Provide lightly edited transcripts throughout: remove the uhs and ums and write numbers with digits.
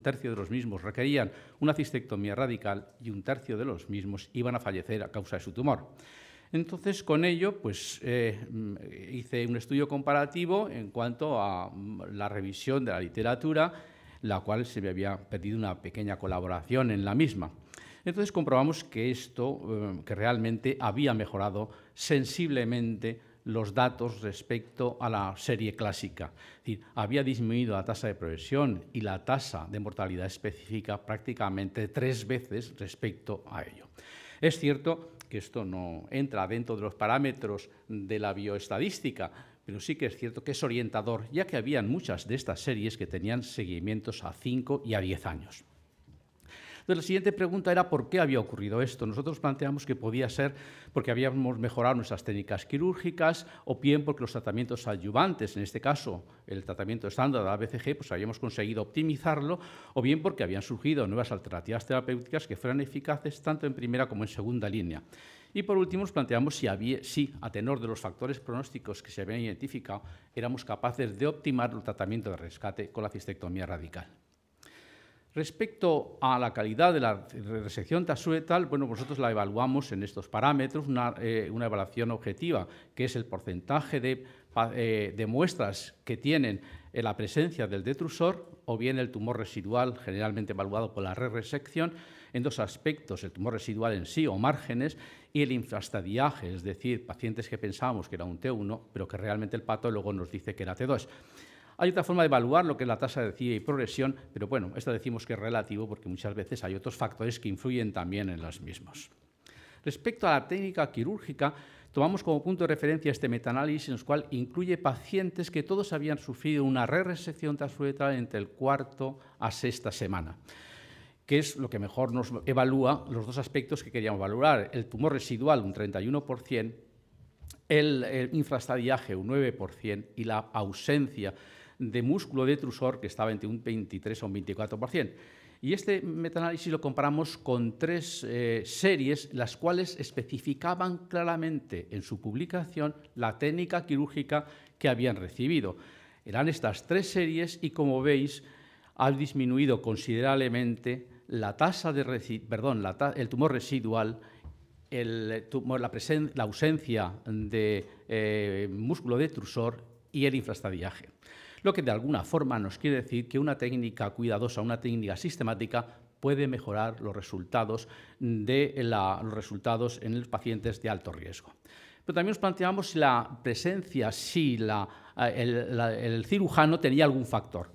tercio de los mismos requerían una cistectomía radical y un tercio de los mismos iban a fallecer a causa de su tumor. Entonces, con ello, pues, hice un estudio comparativo en cuanto a la revisión de la literatura, la cual se me había pedido una pequeña colaboración en la misma. Entonces, comprobamos que esto, que realmente había mejorado sensiblemente los datos respecto a la serie clásica. Es decir, había disminuido la tasa de progresión y la tasa de mortalidad específica prácticamente 3 veces respecto a ello. Es cierto que esto no entra dentro de los parámetros de la bioestadística, pero sí que es cierto que es orientador, ya que habían muchas de estas series que tenían seguimientos a 5 y a 10 años. Entonces, la siguiente pregunta era ¿por qué había ocurrido esto? Nosotros planteamos que podía ser porque habíamos mejorado nuestras técnicas quirúrgicas o bien porque los tratamientos adyuvantes, en este caso el tratamiento estándar de la BCG, pues habíamos conseguido optimizarlo, o bien porque habían surgido nuevas alternativas terapéuticas que fueran eficaces tanto en primera como en segunda línea. Y por último, nos planteamos si a tenor de los factores pronósticos que se habían identificado, éramos capaces de optimar el tratamiento de rescate con la cistectomía radical. Respecto a la calidad de la resección taxuretal, bueno, nosotros la evaluamos en estos parámetros, una evaluación objetiva, que es el porcentaje de muestras que tienen la presencia del detrusor o bien el tumor residual, generalmente evaluado por la resección, en 2 aspectos, el tumor residual en sí o márgenes y el infrastadiaje, es decir, pacientes que pensábamos que era un T1, pero que realmente el patólogo nos dice que era T2. Hay otra forma de evaluar lo que es la tasa de declive y progresión, pero bueno, esto decimos que es relativo porque muchas veces hay otros factores que influyen también en los mismos. Respecto a la técnica quirúrgica, tomamos como punto de referencia este metaanálisis en el cual incluye pacientes que todos habían sufrido una resección taxuretral entre el 4º a 6ª semana, que es lo que mejor nos evalúa los 2 aspectos que queríamos valorar, el tumor residual un 31%, el infrastadiaje un 9% y la ausencia de músculo detrusor, que estaba entre un 23 o un 24%. Y este metaanálisis lo comparamos con 3 series, las cuales especificaban claramente en su publicación la técnica quirúrgica que habían recibido. Eran estas 3 series y, como veis, ha disminuido considerablemente la tasa de el tumor residual, la ausencia de músculo detrusor y el infrastadiaje. Lo que de alguna forma nos quiere decir que una técnica cuidadosa, una técnica sistemática puede mejorar los resultados en los pacientes de alto riesgo. Pero también nos planteamos si la presencia, el cirujano tenía algún factor.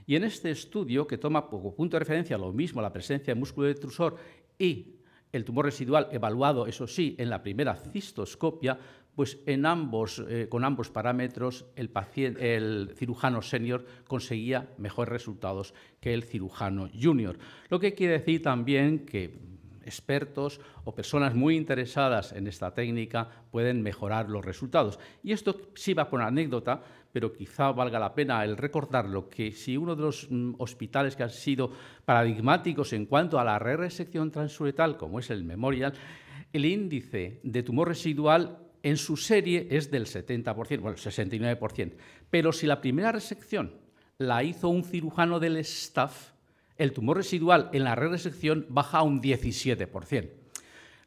Y en este estudio, que toma como punto de referencia lo mismo la presencia de músculo detrusor y el tumor residual evaluado, eso sí, en la primera cistoscopia, pues con ambos parámetros el cirujano senior conseguía mejores resultados que el cirujano junior. Lo que quiere decir también que expertos o personas muy interesadas en esta técnica pueden mejorar los resultados. Y esto sí va por anécdota, pero quizá valga la pena el recordarlo, que si uno de los hospitales que han sido paradigmáticos en cuanto a la resección transuretal, como es el Memorial, el índice de tumor residual en su serie es del 70%, bueno, 69%. Pero si la primera resección la hizo un cirujano del staff, el tumor residual en la resección baja a un 17%.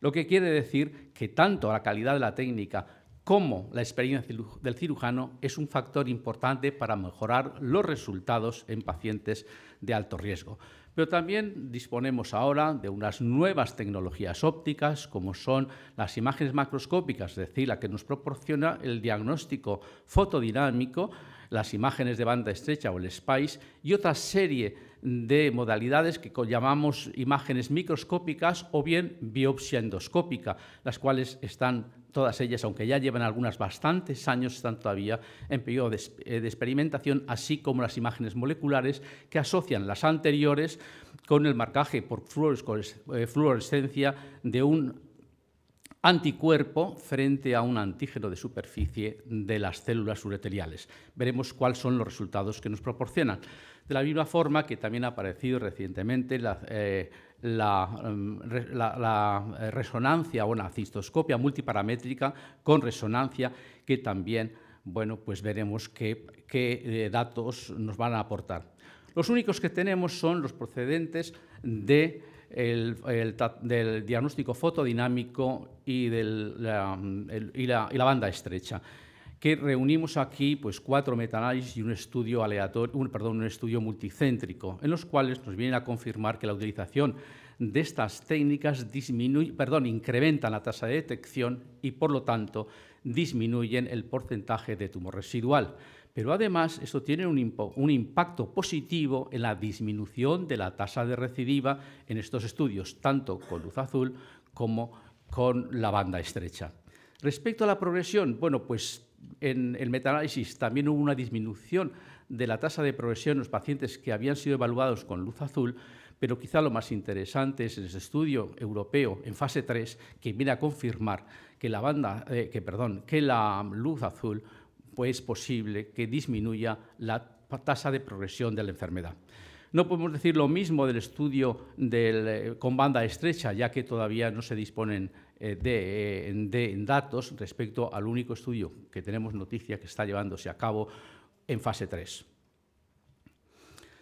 Lo que quiere decir que tanto la calidad de la técnica como la experiencia del cirujano es un factor importante para mejorar los resultados en pacientes de alto riesgo. Pero también disponemos ahora de unas nuevas tecnologías ópticas, como son las imágenes macroscópicas, es decir, la que nos proporciona el diagnóstico fotodinámico, las imágenes de banda estrecha o el SPICE y otra serie de modalidades que llamamos imágenes microscópicas o bien biopsia endoscópica, las cuales están todas ellas, aunque ya llevan algunas bastantes años, están todavía en periodo de experimentación, así como las imágenes moleculares que asocian las anteriores con el marcaje por fluorescencia de un anticuerpo frente a un antígeno de superficie de las células ureteriales. Veremos cuáles son los resultados que nos proporcionan. De la misma forma que también ha aparecido recientemente la resonancia o la cistoscopia multiparamétrica con resonancia, que también, bueno, pues veremos qué datos nos van a aportar. Los únicos que tenemos son los procedentes del diagnóstico fotodinámico y la banda estrecha, que reunimos aquí pues 4 metaanálisis y un estudio un estudio multicéntrico, en los cuales nos vienen a confirmar que la utilización de estas técnicas incrementan la tasa de detección y, por lo tanto, disminuyen el porcentaje de tumor residual. Pero además esto tiene un impacto positivo en la disminución de la tasa de recidiva en estos estudios, tanto con luz azul como con la banda estrecha. Respecto a la progresión, bueno, pues en el metaanálisis también hubo una disminución de la tasa de progresión en los pacientes que habían sido evaluados con luz azul, pero quizá lo más interesante es el estudio europeo en fase 3, que viene a confirmar que la luz azul pues es posible que disminuya la tasa de progresión de la enfermedad. No podemos decir lo mismo del estudio con banda estrecha, ya que todavía no se disponen de datos respecto al único estudio que tenemos noticia que está llevándose a cabo en fase 3.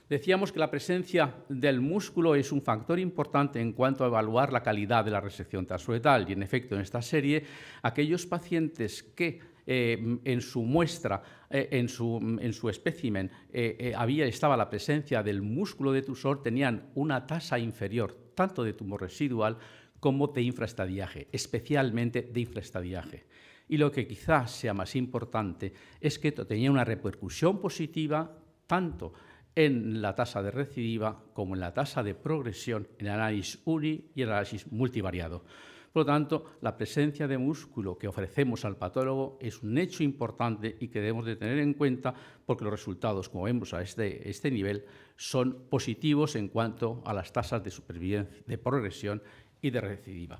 Decíamos que la presencia del músculo es un factor importante en cuanto a evaluar la calidad de la resección transuretral y, en efecto, en esta serie, aquellos pacientes que en su muestra, en su espécimen, estaba la presencia del músculo detrusor, tenían una tasa inferior tanto de tumor residual como de infraestadiaje, especialmente de infraestadiaje. Y lo que quizás sea más importante es que tenía una repercusión positiva tanto en la tasa de recidiva como en la tasa de progresión en el análisis uni y el análisis multivariado. Por lo tanto, la presencia de músculo que ofrecemos al patólogo es un hecho importante y que debemos de tener en cuenta porque los resultados, como vemos a este nivel, son positivos en cuanto a las tasas de supervivencia, de progresión y de recidiva.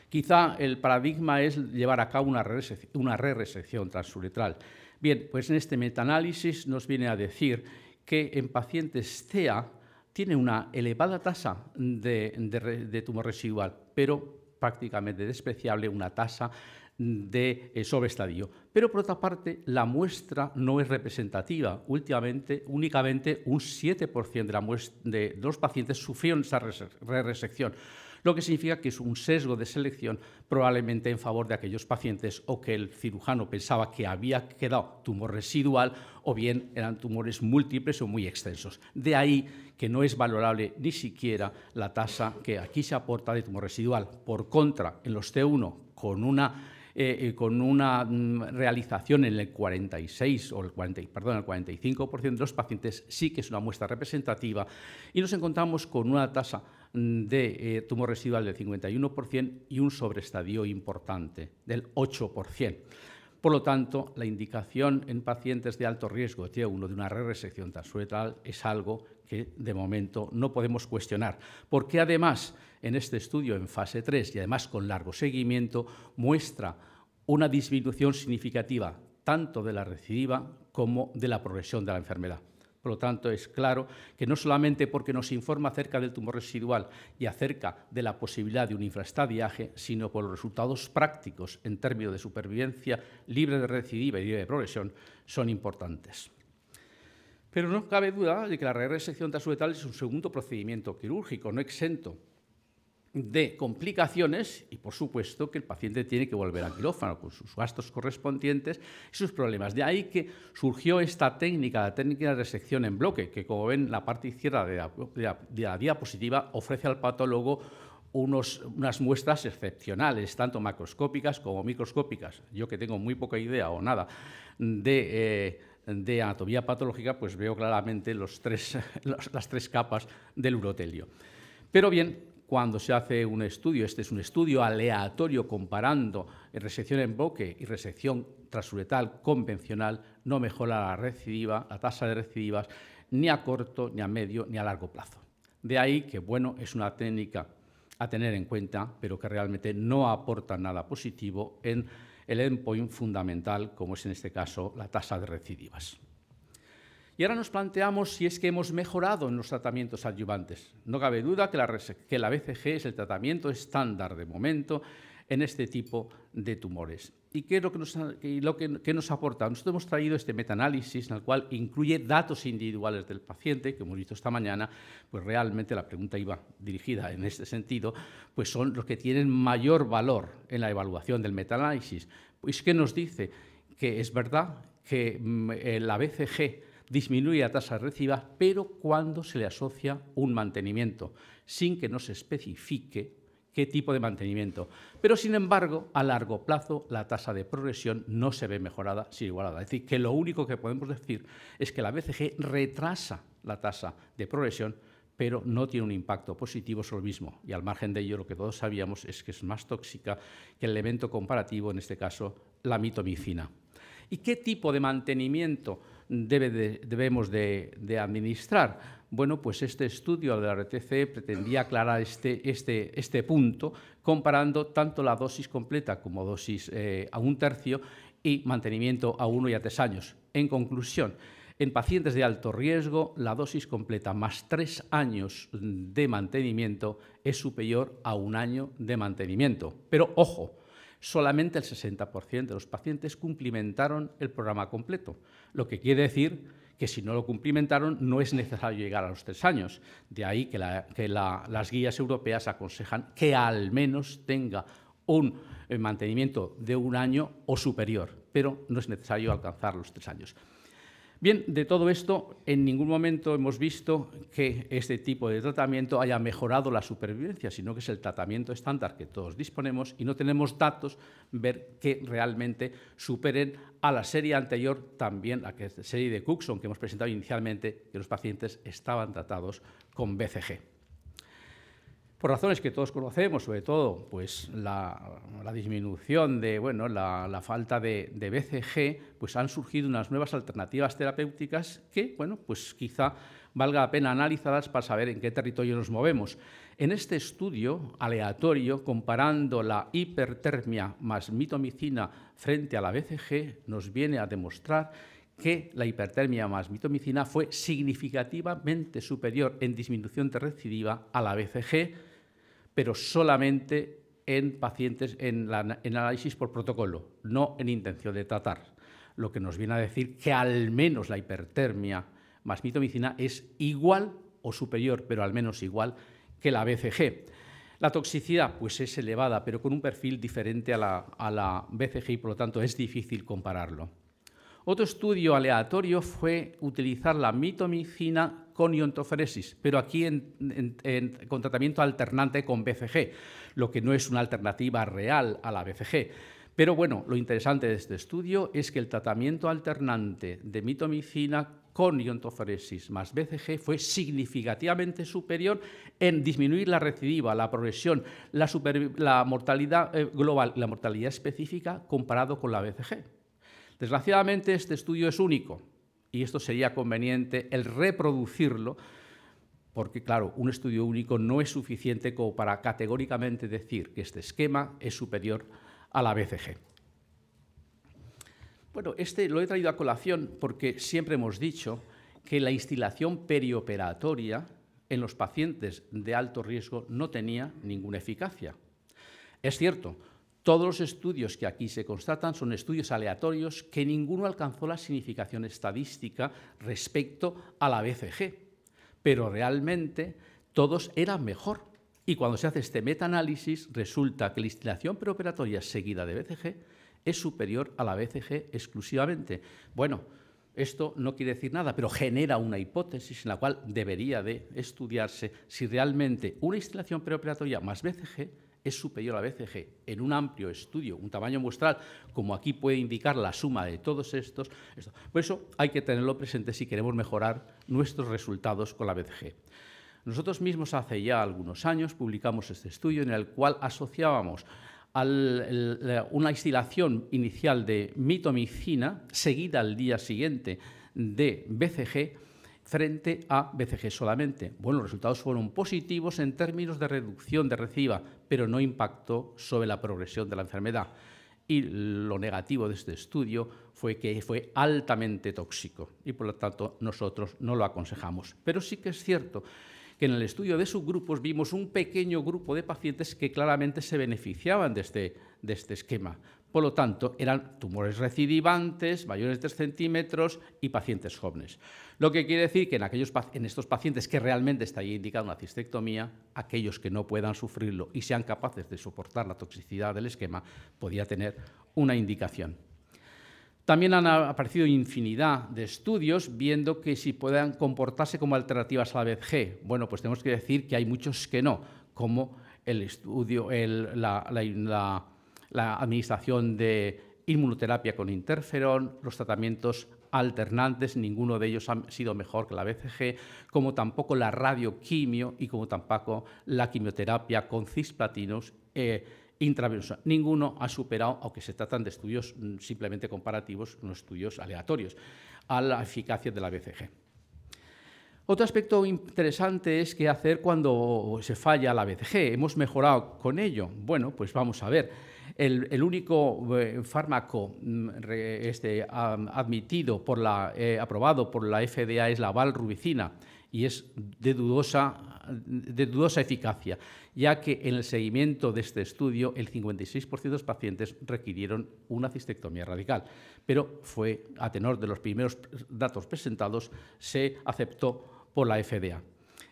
Quizá el paradigma es llevar a cabo una re-resección transuretral. Bien, pues en este metaanálisis nos viene a decir que en pacientes CEA tiene una elevada tasa de tumor residual, pero prácticamente despreciable una tasa de sobreestadio. Pero, por otra parte, la muestra no es representativa. Únicamente un 7% de los pacientes sufrieron esa re-resección, lo que significa que es un sesgo de selección probablemente en favor de aquellos pacientes o que el cirujano pensaba que había quedado tumor residual o bien eran tumores múltiples o muy extensos. De ahí que no es valorable ni siquiera la tasa que aquí se aporta de tumor residual. Por contra, en los T1, con una realización en el 46 o el 45% de los pacientes sí que es una muestra representativa y nos encontramos con una tasa de tumor residual del 51% y un sobreestadio importante del 8%. Por lo tanto, la indicación en pacientes de alto riesgo T1 de una re-resección transuretral es algo que de momento no podemos cuestionar, porque además en este estudio en fase 3 y además con largo seguimiento muestra una disminución significativa tanto de la recidiva como de la progresión de la enfermedad. Por lo tanto, es claro que no solamente porque nos informa acerca del tumor residual y acerca de la posibilidad de un infraestadiaje, sino por los resultados prácticos en términos de supervivencia libre de recidiva y libre de progresión son importantes. Pero no cabe duda de que la resección transuretral es un segundo procedimiento quirúrgico, no exento de complicaciones y, por supuesto, que el paciente tiene que volver al quirófano con sus gastos correspondientes y sus problemas. De ahí que surgió esta técnica, la técnica de resección en bloque, que, como ven en la parte izquierda de la diapositiva, ofrece al patólogo unas muestras excepcionales, tanto macroscópicas como microscópicas. Yo, que tengo muy poca idea o nada de anatomía patológica, pues veo claramente las tres capas del urotelio. Pero bien, cuando se hace un estudio, este es un estudio aleatorio comparando resección en bloque y resección transuretral convencional, no mejora la tasa de recidivas ni a corto, ni a medio, ni a largo plazo. De ahí que, bueno, es una técnica a tener en cuenta, pero que realmente no aporta nada positivo en el endpoint fundamental, como es en este caso la tasa de recidivas. Y ahora nos planteamos si es que hemos mejorado en los tratamientos adyuvantes. No cabe duda que la BCG es el tratamiento estándar de momento en este tipo de tumores. ¿Y qué es lo que nos aporta? Nosotros hemos traído este metaanálisis en el cual incluye datos individuales del paciente, que hemos visto esta mañana, pues realmente la pregunta iba dirigida en este sentido, pues son los que tienen mayor valor en la evaluación del metaanálisis. Pues ¿qué nos dice? Que es verdad que la BCG disminuye la tasa recidiva, pero cuando se le asocia un mantenimiento, sin que nos especifique qué tipo de mantenimiento. Pero, sin embargo, a largo plazo, la tasa de progresión no se ve mejorada, sino igualada. Es decir, que lo único que podemos decir es que la BCG retrasa la tasa de progresión, pero no tiene un impacto positivo sobre el mismo. Y al margen de ello, lo que todos sabíamos es que es más tóxica que el elemento comparativo, en este caso, la mitomicina. ¿Y qué tipo de mantenimiento debemos de administrar? Bueno, pues este estudio de la RTC pretendía aclarar este punto, comparando tanto la dosis completa como dosis a 1/3 y mantenimiento a 1 y a 3 años. En conclusión, en pacientes de alto riesgo, la dosis completa más 3 años de mantenimiento es superior a 1 año de mantenimiento. Pero, ojo, solamente el 60% de los pacientes cumplimentaron el programa completo, lo que quiere decir que si no lo cumplimentaron no es necesario llegar a los 3 años. De ahí que las guías europeas aconsejan que al menos tenga un mantenimiento de 1 año o superior, pero no es necesario alcanzar los 3 años. Bien, de todo esto, en ningún momento hemos visto que este tipo de tratamiento haya mejorado la supervivencia, sino que es el tratamiento estándar que todos disponemos y no tenemos datos ver que realmente superen a la serie anterior, también la serie de Cookson que hemos presentado inicialmente, que los pacientes estaban tratados con BCG. Por razones que todos conocemos, sobre todo pues la disminución de la falta de BCG, pues han surgido unas nuevas alternativas terapéuticas que pues quizá valga la pena analizarlas para saber en qué territorio nos movemos. En este estudio aleatorio, comparando la hipertermia más mitomicina frente a la BCG, nos viene a demostrar que la hipertermia más mitomicina fue significativamente superior en disminución de recidiva a la BCG, pero solamente en pacientes en análisis por protocolo, no en intención de tratar, lo que nos viene a decir que al menos la hipertermia más mitomicina es igual o superior, pero al menos igual que la BCG. La toxicidad pues es elevada, pero con un perfil diferente a la BCG y por lo tanto es difícil compararlo. Otro estudio aleatorio fue utilizar la mitomicina con iontoferesis, pero aquí con tratamiento alternante con BCG, lo que no es una alternativa real a la BCG. Pero bueno, lo interesante de este estudio es que el tratamiento alternante de mitomicina con iontoferesis más BCG fue significativamente superior en disminuir la recidiva, la progresión, la mortalidad global y la mortalidad específica comparado con la BCG. Desgraciadamente, este estudio es único y esto sería conveniente el reproducirlo porque, claro, un estudio único no es suficiente como para categóricamente decir que este esquema es superior a la BCG. Bueno, lo he traído a colación porque siempre hemos dicho que la instilación perioperatoria en los pacientes de alto riesgo no tenía ninguna eficacia. Es cierto, todos los estudios que aquí se constatan son estudios aleatorios que ninguno alcanzó la significación estadística respecto a la BCG, pero realmente todos eran mejor. Y cuando se hace este metaanálisis resulta que la instilación preoperatoria seguida de BCG es superior a la BCG exclusivamente. Bueno, esto no quiere decir nada, pero genera una hipótesis en la cual debería de estudiarse si realmente una instilación preoperatoria más BCG es superior a la BCG en un amplio estudio, un tamaño muestral, como aquí puede indicar la suma de todos estos. Por eso hay que tenerlo presente si queremos mejorar nuestros resultados con la BCG. Nosotros mismos hace ya algunos años publicamos este estudio en el cual asociábamos una instilación inicial de mitomicina seguida al día siguiente de BCG frente a BCG solamente. Bueno, los resultados fueron positivos en términos de reducción de recidiva, pero no impactó sobre la progresión de la enfermedad. Y lo negativo de este estudio fue que fue altamente tóxico y, por lo tanto, nosotros no lo aconsejamos. Pero sí que es cierto que en el estudio de subgrupos vimos un pequeño grupo de pacientes que claramente se beneficiaban de este esquema. Por lo tanto, eran tumores recidivantes, mayores de 3 centímetros y pacientes jóvenes. Lo que quiere decir que en estos pacientes que realmente está indicada una cistectomía, aquellos que no puedan sufrirlo y sean capaces de soportar la toxicidad del esquema, podía tener una indicación. También han aparecido infinidad de estudios viendo que si puedan comportarse como alternativas a la BCG. Bueno, pues tenemos que decir que hay muchos que no, como el estudio, la administración de inmunoterapia con interferón, los tratamientos alternantes, ninguno de ellos ha sido mejor que la BCG, como tampoco la radioquimio y como tampoco la quimioterapia con cisplatinos intravenosa. Ninguno ha superado, aunque se tratan de estudios simplemente comparativos, no estudios aleatorios, a la eficacia de la BCG. Otro aspecto interesante es qué hacer cuando se falla la BCG. ¿Hemos mejorado con ello? Bueno, pues vamos a ver. El único fármaco aprobado por la FDA es la valrubicina y es de dudosa eficacia, ya que en el seguimiento de este estudio el 56% de los pacientes requirieron una cistectomía radical, pero fue a tenor de los primeros datos presentados, se aceptó por la FDA.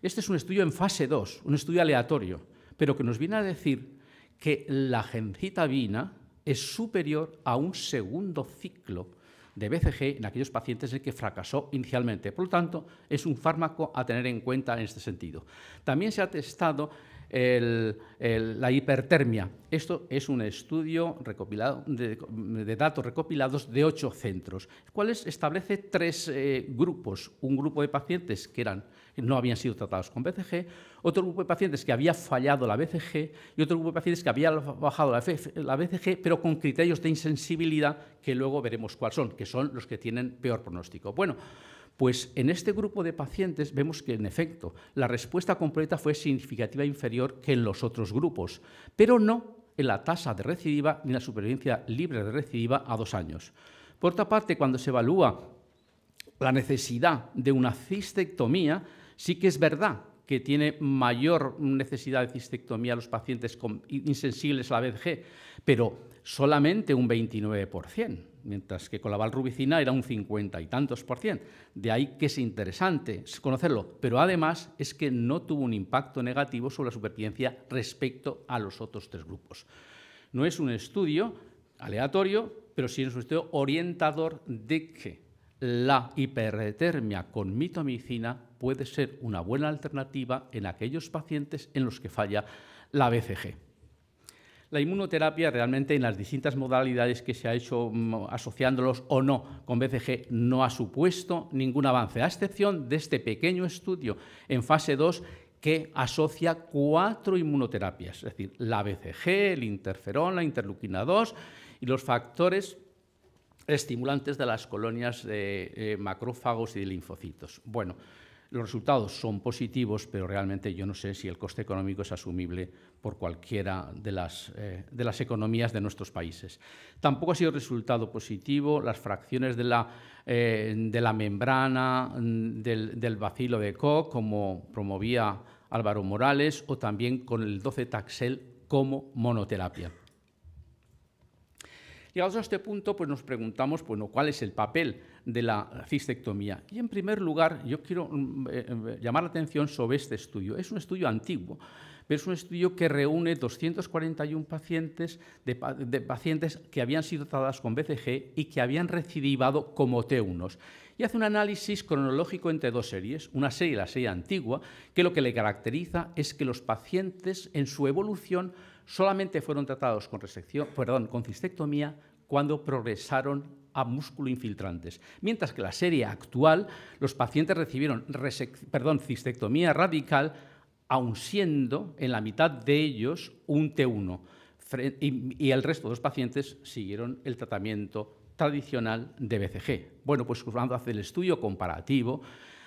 Este es un estudio en fase 2, un estudio aleatorio, pero que nos viene a decir que la gemcitabina es superior a un segundo ciclo de BCG en aquellos pacientes en que fracasó inicialmente. Por lo tanto, es un fármaco a tener en cuenta en este sentido. También se ha testado la hipertermia. Esto es un estudio recopilado de datos recopilados de 8 centros, cuales establece 3 grupos. Un grupo de pacientes que no habían sido tratados con BCG, otro grupo de pacientes que había fallado la BCG y otro grupo de pacientes que había bajado la BCG, pero con criterios de insensibilidad que luego veremos cuáles son, que son los que tienen peor pronóstico. Bueno, pues en este grupo de pacientes vemos que, en efecto, la respuesta completa fue significativa inferior que en los otros grupos, pero no en la tasa de recidiva ni la supervivencia libre de recidiva a 2 años. Por otra parte, cuando se evalúa la necesidad de una cistectomía, sí que es verdad que tiene mayor necesidad de cistectomía los pacientes insensibles a la BCG, pero solamente un 29%, mientras que con la valrubicina era un 50 y tantos %. De ahí que es interesante conocerlo, pero además es que no tuvo un impacto negativo sobre la supervivencia respecto a los otros 3 grupos. No es un estudio aleatorio, pero sí es un estudio orientador de que la hipertermia con mitomicina puede ser una buena alternativa en aquellos pacientes en los que falla la BCG. La inmunoterapia realmente en las distintas modalidades que se ha hecho asociándolos o no con BCG no ha supuesto ningún avance, a excepción de este pequeño estudio en fase 2 que asocia 4 inmunoterapias, es decir, la BCG, el interferón, la interleuquina 2 y los factores estimulantes de las colonias de macrófagos y de linfocitos. Bueno, los resultados son positivos, pero realmente yo no sé si el coste económico es asumible por cualquiera de las economías de nuestros países. Tampoco ha sido resultado positivo las fracciones de la membrana del bacilo de Koch, como promovía Álvaro Morales, o también con el 12-taxel como monoterapia. Llegados a este punto, pues nos preguntamos, bueno, ¿cuál es el papel de la cistectomía? Y en primer lugar, yo quiero llamar la atención sobre este estudio. Es un estudio antiguo, pero es un estudio que reúne 241 pacientes de pacientes que habían sido tratados con BCG y que habían recidivado como T1. Y hace un análisis cronológico entre 2 series, una serie, la serie antigua, que lo que le caracteriza es que los pacientes en su evolución solamente fueron tratados con cistectomía cuando progresaron a músculo infiltrantes, mientras que la serie actual los pacientes recibieron cistectomía radical, aun siendo en la mitad de ellos un T1, y el resto de los pacientes siguieron el tratamiento tradicional de BCG. Bueno, pues cuando hace el estudio comparativo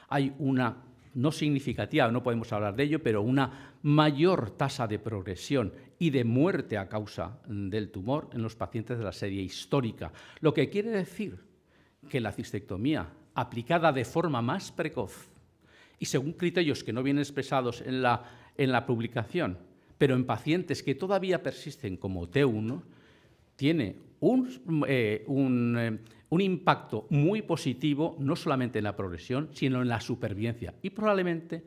hay una no significativa, no podemos hablar de ello, pero una mayor tasa de progresión y de muerte a causa del tumor en los pacientes de la serie histórica, lo que quiere decir que la cistectomía aplicada de forma más precoz y según criterios que no vienen expresados en la publicación, pero en pacientes que todavía persisten como T1, tiene un impacto muy positivo, no solamente en la progresión, sino en la supervivencia. Y probablemente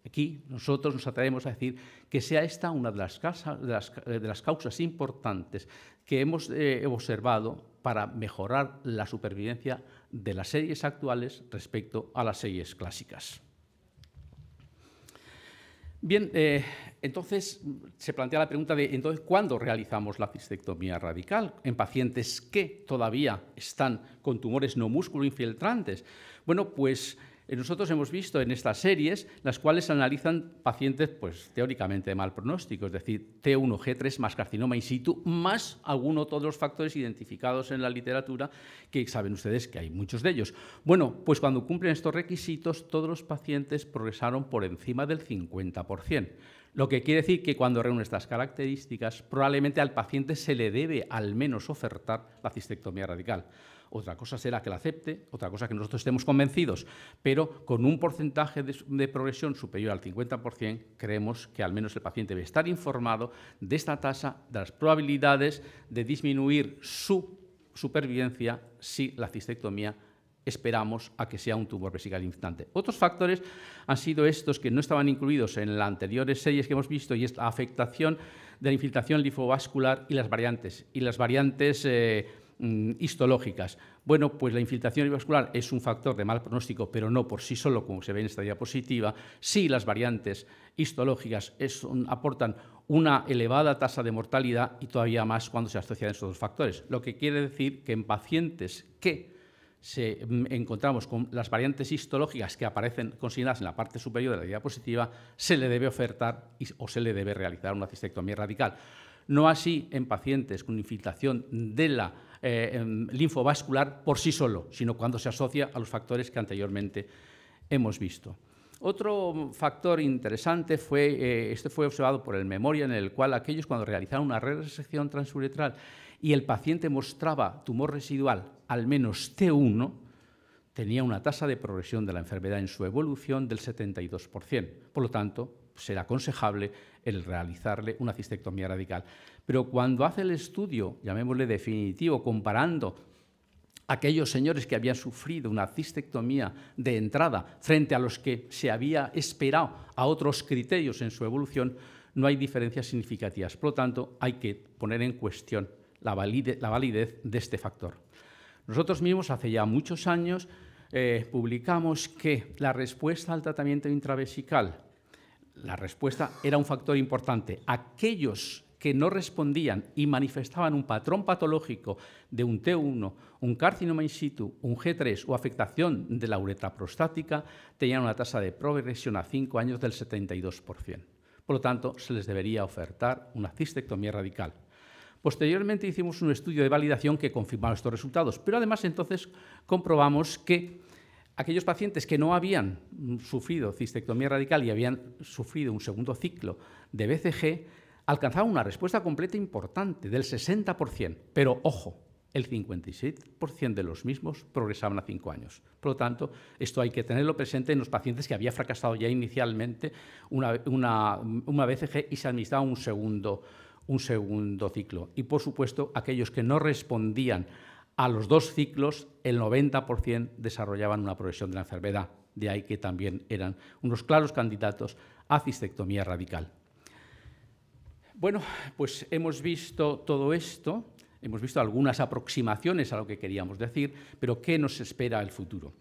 aquí nosotros nos atrevemos a decir que sea esta una de las causas importantes que hemos observado para mejorar la supervivencia de las series actuales respecto a las series clásicas. Bien, entonces se plantea la pregunta de entonces, ¿cuándo realizamos la cistectomía radical en pacientes que todavía están con tumores no músculo-infiltrantes? Bueno, pues nosotros hemos visto en estas series las cuales analizan pacientes, pues teóricamente de mal pronóstico, es decir, T1, G3 más carcinoma in situ, más alguno de todos los factores identificados en la literatura, que saben ustedes que hay muchos de ellos. Bueno, pues cuando cumplen estos requisitos, todos los pacientes progresaron por encima del 50%. Lo que quiere decir que cuando reúne estas características, probablemente al paciente se le debe al menos ofertar la cistectomía radical. Otra cosa será que la acepte, otra cosa que nosotros estemos convencidos, pero con un porcentaje de progresión superior al 50%, creemos que al menos el paciente debe estar informado de esta tasa, de las probabilidades de disminuir su supervivencia si la cistectomía esperamos a que sea un tumor vesical infiltrante. Otros factores han sido estos que no estaban incluidos en las anteriores series que hemos visto, y es la afectación de la infiltración linfovascular y las variantes histológicas. Bueno, pues la infiltración vascular es un factor de mal pronóstico, pero no por sí solo, como se ve en esta diapositiva. Sí, las variantes histológicas aportan una elevada tasa de mortalidad y todavía más cuando se asocian estos dos factores. Lo que quiere decir que en pacientes que encontramos con las variantes histológicas que aparecen consignadas en la parte superior de la diapositiva, se le debe ofertar o se le debe realizar una cistectomía radical. No así en pacientes con infiltración de la linfovascular por sí solo, sino cuando se asocia a los factores que anteriormente hemos visto. Otro factor interesante fue observado por el Memoria, en el cual aquellos cuando realizaron una resección transuretral y el paciente mostraba tumor residual al menos T1, tenía una tasa de progresión de la enfermedad en su evolución del 72%. Por lo tanto, será aconsejable el realizarle una cistectomía radical. Pero cuando hace el estudio, llamémosle definitivo, comparando aquellos señores que habían sufrido una cistectomía de entrada frente a los que se había esperado a otros criterios en su evolución, no hay diferencias significativas. Por lo tanto, hay que poner en cuestión la validez de este factor. Nosotros mismos, hace ya muchos años, publicamos que la respuesta al tratamiento intravesical, la respuesta era un factor importante. Aquellos que no respondían y manifestaban un patrón patológico de un T1, un carcinoma in situ, un G3 o afectación de la uretra prostática, tenían una tasa de progresión a 5 años del 72%. Por lo tanto, se les debería ofertar una cistectomía radical. Posteriormente hicimos un estudio de validación que confirmaba estos resultados, pero además entonces comprobamos que aquellos pacientes que no habían sufrido cistectomía radical y habían sufrido un segundo ciclo de BCG alcanzaban una respuesta completa importante del 60%, pero ojo, el 56% de los mismos progresaban a 5 años. Por lo tanto, esto hay que tenerlo presente en los pacientes que había fracasado ya inicialmente una BCG y se administraba un segundo ciclo. Y, por supuesto, aquellos que no respondían a los 2 ciclos, el 90% desarrollaban una progresión de la enfermedad. De ahí que también eran unos claros candidatos a cistectomía radical. Bueno, pues hemos visto todo esto, hemos visto algunas aproximaciones a lo que queríamos decir, pero ¿qué nos espera el futuro?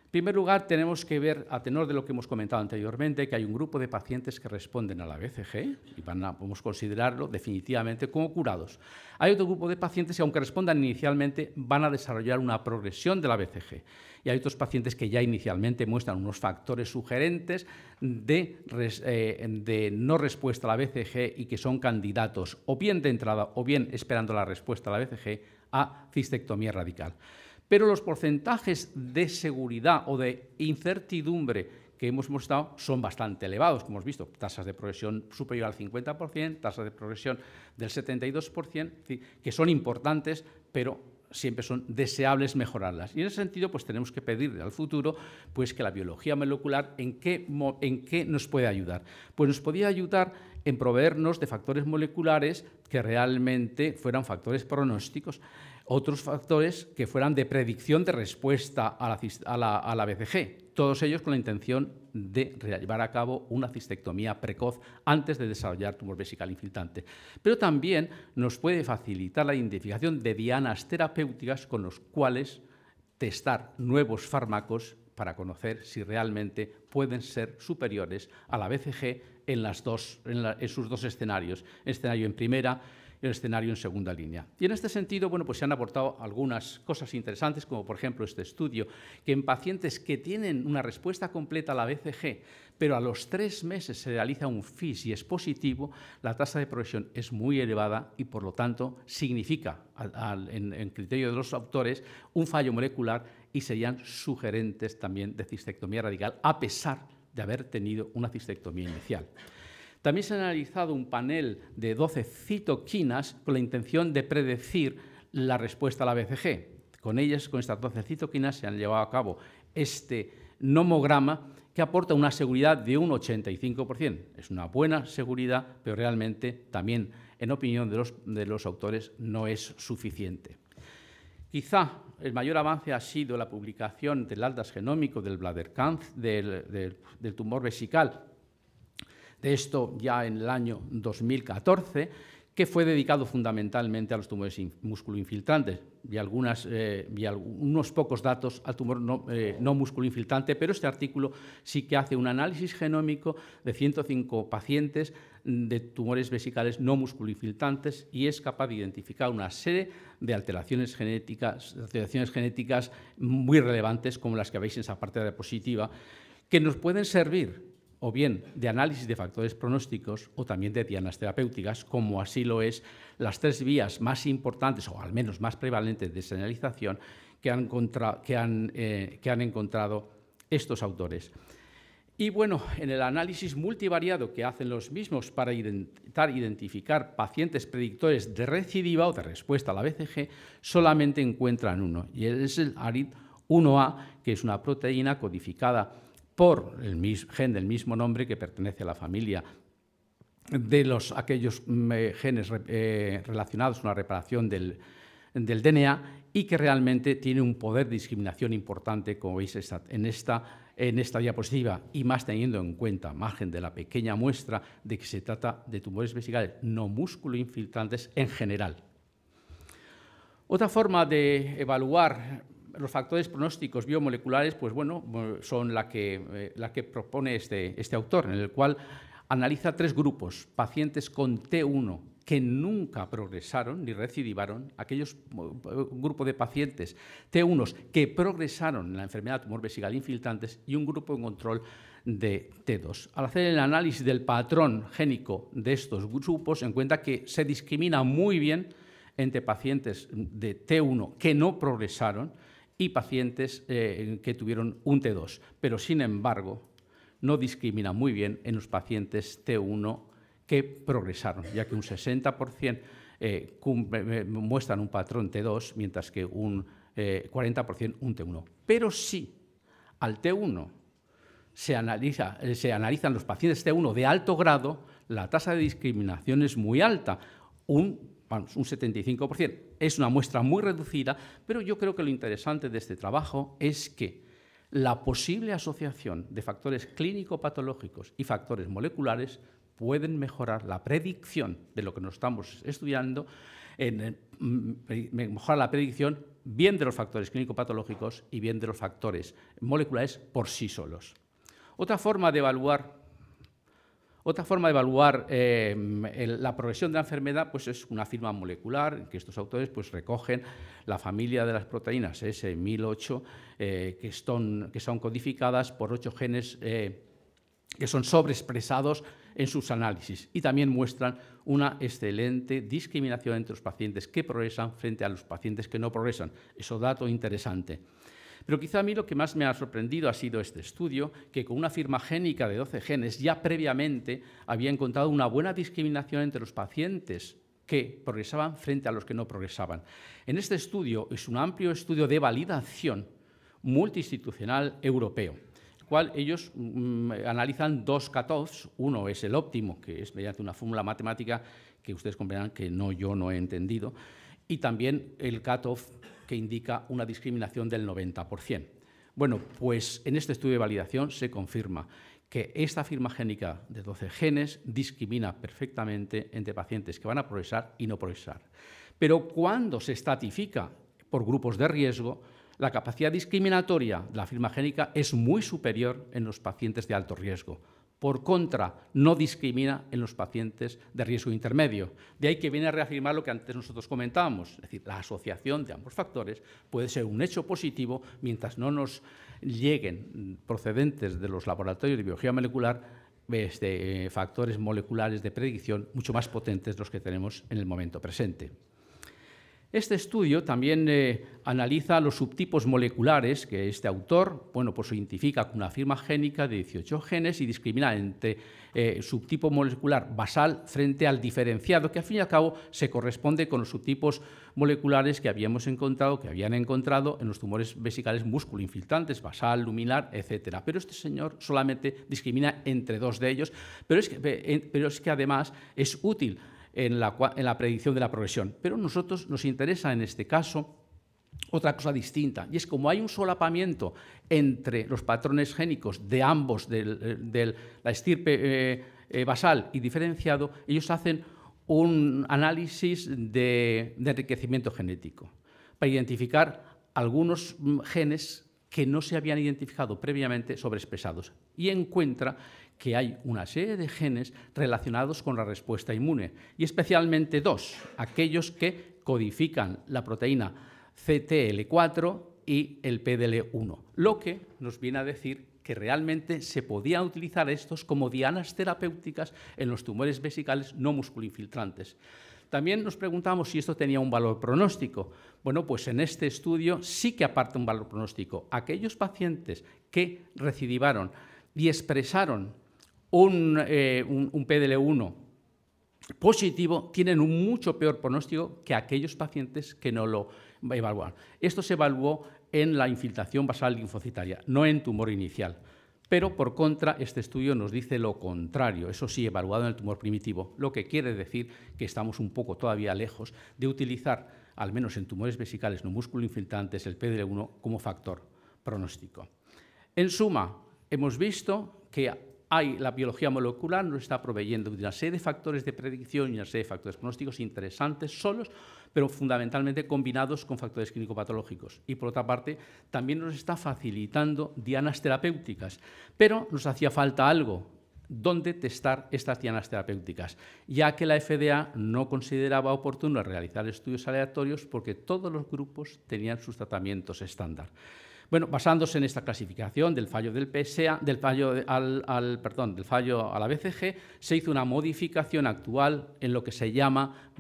En primer lugar, tenemos que ver, a tenor de lo que hemos comentado anteriormente, que hay un grupo de pacientes que responden a la BCG y podemos considerarlo definitivamente como curados. Hay otro grupo de pacientes que, aunque respondan inicialmente, van a desarrollar una progresión de la BCG. Y hay otros pacientes que ya inicialmente muestran unos factores sugerentes de no respuesta a la BCG y que son candidatos, o bien de entrada o bien esperando la respuesta a la BCG, a cistectomía radical. Pero los porcentajes de seguridad o de incertidumbre que hemos mostrado son bastante elevados, como hemos visto, tasas de progresión superior al 50%, tasas de progresión del 72%, que son importantes, pero siempre son deseables mejorarlas. Y en ese sentido, pues tenemos que pedirle al futuro pues, que la biología molecular ¿en qué nos puede ayudar? Pues nos podría ayudar en proveernos de factores moleculares que realmente fueran factores pronósticos, Otros factores que fueran de predicción de respuesta a la BCG, todos ellos con la intención de llevar a cabo una cistectomía precoz antes de desarrollar tumor vesical infiltrante. Pero también nos puede facilitar la identificación de dianas terapéuticas con los cuales testar nuevos fármacos para conocer si realmente pueden ser superiores a la BCG en sus dos escenarios, el escenario en primera y el escenario en segunda línea. Y en este sentido, bueno, pues se han aportado algunas cosas interesantes, como por ejemplo este estudio, que en pacientes que tienen una respuesta completa a la BCG, pero a los 3 meses se realiza un FIS y es positivo, la tasa de progresión es muy elevada y, por lo tanto, significa, en criterio de los autores, un fallo molecular y serían sugerentes también de cistectomía radical, a pesar de haber tenido una cistectomía inicial. También se ha analizado un panel de 12 citoquinas con la intención de predecir la respuesta a la BCG. Con estas 12 citoquinas se han llevado a cabo este nomograma que aporta una seguridad de un 85%. Es una buena seguridad, pero realmente también, en opinión de los autores, no es suficiente. Quizá el mayor avance ha sido la publicación del atlas genómico del bladder cancer, del tumor vesical, de esto ya en el año 2014, que fue dedicado fundamentalmente a los tumores musculoinfiltrantes y unos pocos datos al tumor no musculoinfiltrante, pero este artículo sí que hace un análisis genómico de 105 pacientes de tumores vesicales no musculoinfiltrantes y es capaz de identificar una serie de alteraciones genéticas muy relevantes, como las que veis en esa parte de la diapositiva, que nos pueden servir o bien de análisis de factores pronósticos o también de dianas terapéuticas, como así lo es las 3 vías más importantes o al menos más prevalentes de señalización que han encontrado estos autores. Y bueno, en el análisis multivariado que hacen los mismos para intentar identificar pacientes predictores de recidiva o de respuesta a la BCG, solamente encuentran uno, y es el ARID1A, que es una proteína codificada por el gen del mismo nombre que pertenece a la familia de aquellos genes relacionados con la reparación del DNA y que realmente tiene un poder de discriminación importante, como veis en esta diapositiva, y más teniendo en cuenta, margen de la pequeña muestra, de que se trata de tumores vesicales no musculoinfiltrantes en general. Otra forma de evaluar los factores pronósticos biomoleculares, pues bueno, son la que propone este autor, en el cual analiza 3 grupos: pacientes con T1 que nunca progresaron ni recidivaron, un grupo de pacientes T1 que progresaron en la enfermedad de tumor vesical infiltrantes y un grupo en control de T2. Al hacer el análisis del patrón génico de estos grupos, se encuentra que se discrimina muy bien entre pacientes de T1 que no progresaron y pacientes que tuvieron un T2, pero sin embargo no discrimina muy bien en los pacientes T1 que progresaron, ya que un 60% muestran un patrón T2, mientras que un 40% un T1. Pero si al T1 se analizan los pacientes T1 de alto grado, la tasa de discriminación es muy alta, un 75%. Es una muestra muy reducida, pero yo creo que lo interesante de este trabajo es que la posible asociación de factores clínico-patológicos y factores moleculares pueden mejorar la predicción de lo que nos estamos estudiando, mejorar la predicción bien de los factores clínico-patológicos y bien de los factores moleculares por sí solos. Otra forma de evaluar la progresión de la enfermedad pues es una firma molecular, en que estos autores pues recogen la familia de las proteínas S1008 que son codificadas por 8 genes que son sobreexpresados en sus análisis y también muestran una excelente discriminación entre los pacientes que progresan frente a los pacientes que no progresan. Eso es dato interesante. Pero quizá a mí lo que más me ha sorprendido ha sido este estudio, que con una firma génica de 12 genes ya previamente había encontrado una buena discriminación entre los pacientes que progresaban frente a los que no progresaban. En este estudio es un amplio estudio de validación multiinstitucional europeo, el cual ellos analizan 2 cutoffs. Uno es el óptimo, que es mediante una fórmula matemática que ustedes comprenderán que yo no he entendido, y también el cutoff que indica una discriminación del 90%. Bueno, pues en este estudio de validación se confirma que esta firma génica de 12 genes discrimina perfectamente entre pacientes que van a progresar y no progresar. Pero cuando se estratifica por grupos de riesgo, la capacidad discriminatoria de la firma génica es muy superior en los pacientes de alto riesgo. Por contra, no discrimina en los pacientes de riesgo intermedio. De ahí que viene a reafirmar lo que antes nosotros comentábamos, es decir, la asociación de ambos factores puede ser un hecho positivo mientras no nos lleguen procedentes de los laboratorios de biología molecular factores moleculares de predicción mucho más potentes de los que tenemos en el momento presente. Este estudio también analiza los subtipos moleculares que este autor pues identifica con una firma génica de 18 genes y discrimina entre subtipo molecular basal frente al diferenciado, que al fin y al cabo se corresponde con los subtipos moleculares que habían encontrado en los tumores vesicales músculo-infiltrantes, basal, luminar, etc. Pero este señor solamente discrimina entre 2 de ellos, pero es que además es útil en la predicción de la progresión. Pero a nosotros nos interesa en este caso otra cosa distinta, y es como hay un solapamiento entre los patrones génicos de ambos, de la estirpe basal y diferenciado, ellos hacen un análisis de enriquecimiento genético para identificar algunos genes que no se habían identificado previamente sobreexpresados, y encuentra que hay una serie de genes relacionados con la respuesta inmune, y especialmente 2, aquellos que codifican la proteína CTL4 y el PDL1, lo que nos viene a decir que realmente se podían utilizar estos como dianas terapéuticas en los tumores vesicales no musculoinfiltrantes. También nos preguntamos si esto tenía un valor pronóstico. Bueno, pues en este estudio sí que aparta un valor pronóstico. Aquellos pacientes que recidivaron y expresaron un PDL1 positivo tienen un mucho peor pronóstico que aquellos pacientes que no lo evaluaron. Esto se evaluó en la infiltración basal linfocitaria, no en tumor inicial. Pero, por contra, este estudio nos dice lo contrario, eso sí, evaluado en el tumor primitivo, lo que quiere decir que estamos un poco todavía lejos de utilizar, al menos en tumores vesicales no músculo-infiltrantes, el PDL1 como factor pronóstico. En suma, hemos visto que la biología molecular nos está proveyendo de una serie de factores de predicción y una serie de factores pronósticos interesantes solos, pero fundamentalmente combinados con factores clínico-patológicos. Y por otra parte, también nos está facilitando dianas terapéuticas, pero nos hacía falta algo donde testar estas dianas terapéuticas, ya que la FDA no consideraba oportuno realizar estudios aleatorios porque todos los grupos tenían sus tratamientos estándar. Bueno, basándose en esta clasificación del fallo del PSA, del fallo a la BCG, se hizo una modificación actual en lo que se llama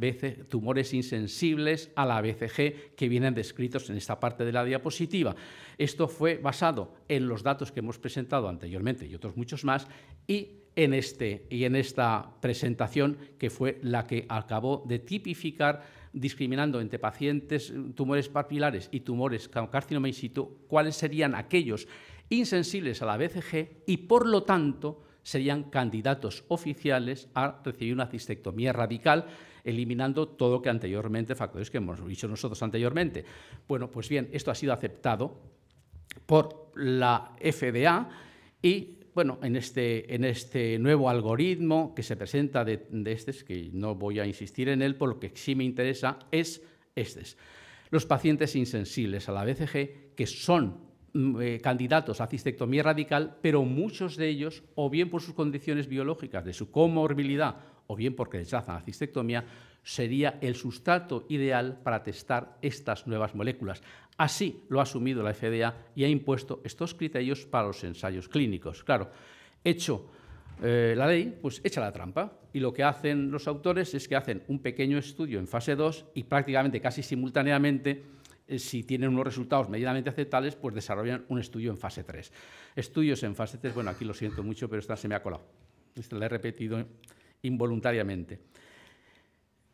tumores insensibles a la BCG, que vienen descritos en esta parte de la diapositiva. Esto fue basado en los datos que hemos presentado anteriormente y otros muchos más, y en esta presentación, que fue la que acabó de tipificar, discriminando entre pacientes tumores papilares y tumores con carcinoma in situ, cuáles serían aquellos insensibles a la BCG y, por lo tanto, serían candidatos oficiales a recibir una cistectomía radical, eliminando todo lo que anteriormente, factores que hemos dicho nosotros anteriormente. Bueno, pues bien, esto ha sido aceptado por la FDA y, bueno, en este nuevo algoritmo que se presenta que no voy a insistir en él, por lo que sí me interesa es los pacientes insensibles a la BCG, que son candidatos a cistectomía radical, pero muchos de ellos, o bien por sus condiciones biológicas, de su comorbilidad, o bien porque rechazan la cistectomía, sería el sustrato ideal para testar estas nuevas moléculas. Así lo ha asumido la FDA y ha impuesto estos criterios para los ensayos clínicos. Claro, hecho la ley, pues echa la trampa. Y lo que hacen los autores es que hacen un pequeño estudio en fase 2 y prácticamente casi simultáneamente, si tienen unos resultados medianamente aceptables, pues desarrollan un estudio en fase 3. Estudios en fase 3, bueno, aquí lo siento mucho, pero esta se me ha colado. Esta la he repetido involuntariamente.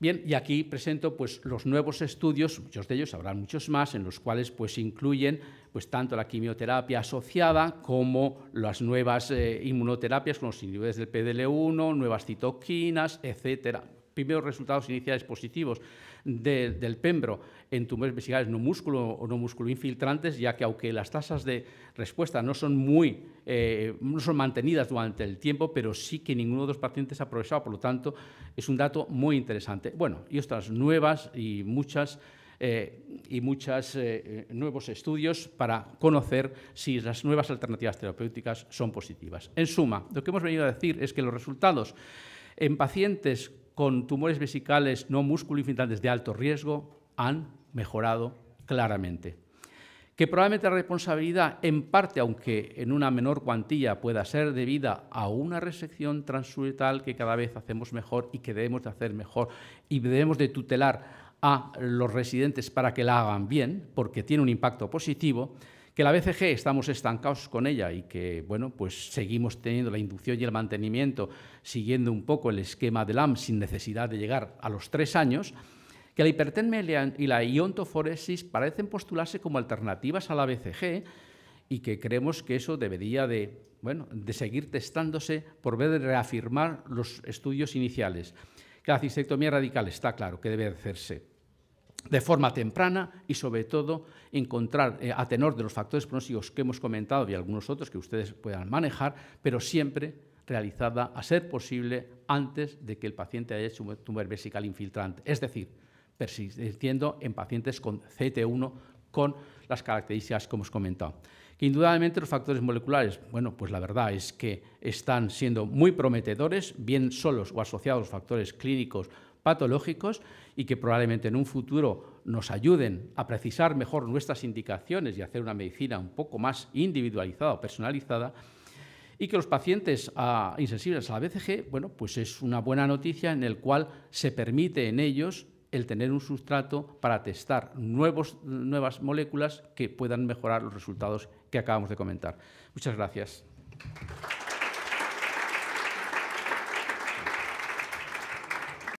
Bien, y aquí presento pues, los nuevos estudios, muchos de ellos, habrá muchos más, en los cuales pues, incluyen pues, tanto la quimioterapia asociada como las nuevas inmunoterapias con los inhibidores del PDL1, nuevas citoquinas, etcétera. primeros resultados iniciales positivos del pembro en tumores vesicales no músculo o no músculo infiltrantes, ya que aunque las tasas de respuesta no son no son mantenidas durante el tiempo, pero sí que ninguno de los pacientes ha progresado, por lo tanto es un dato muy interesante. Bueno, y otras nuevas y muchos nuevos estudios para conocer si las nuevas alternativas terapéuticas son positivas. En suma, lo que hemos venido a decir es que los resultados en pacientes con tumores vesicales no músculo-infiltrantes de alto riesgo han mejorado claramente. Que probablemente la responsabilidad, en parte, aunque en una menor cuantía, pueda ser debida a una resección transuretal que cada vez hacemos mejor y que debemos de hacer mejor y debemos de tutelar a los residentes para que la hagan bien, porque tiene un impacto positivo. Que la BCG estamos estancados con ella y que, bueno, pues seguimos teniendo la inducción y el mantenimiento siguiendo un poco el esquema del AM sin necesidad de llegar a los 3 años, que la hipertermia y la iontoforesis parecen postularse como alternativas a la BCG y que creemos que eso debería de seguir testándose por ver de reafirmar los estudios iniciales. Que la cistectomía radical está claro que debe hacerse de forma temprana y, sobre todo, encontrar a tenor de los factores pronósticos que hemos comentado y algunos otros que ustedes puedan manejar, pero siempre realizada, a ser posible, antes de que el paciente haya hecho un tumor vesical infiltrante, es decir, persistiendo en pacientes con CT1 con las características que hemos comentado. Que indudablemente los factores moleculares, bueno, pues la verdad es que están siendo muy prometedores, bien solos o asociados a los factores clínicos patológicos y que probablemente en un futuro nos ayuden a precisar mejor nuestras indicaciones y hacer una medicina un poco más individualizada o personalizada, y que los pacientes insensibles a la BCG, bueno, pues es una buena noticia en el cual se permite en ellos el tener un sustrato para testar nuevas moléculas que puedan mejorar los resultados que acabamos de comentar. Muchas gracias.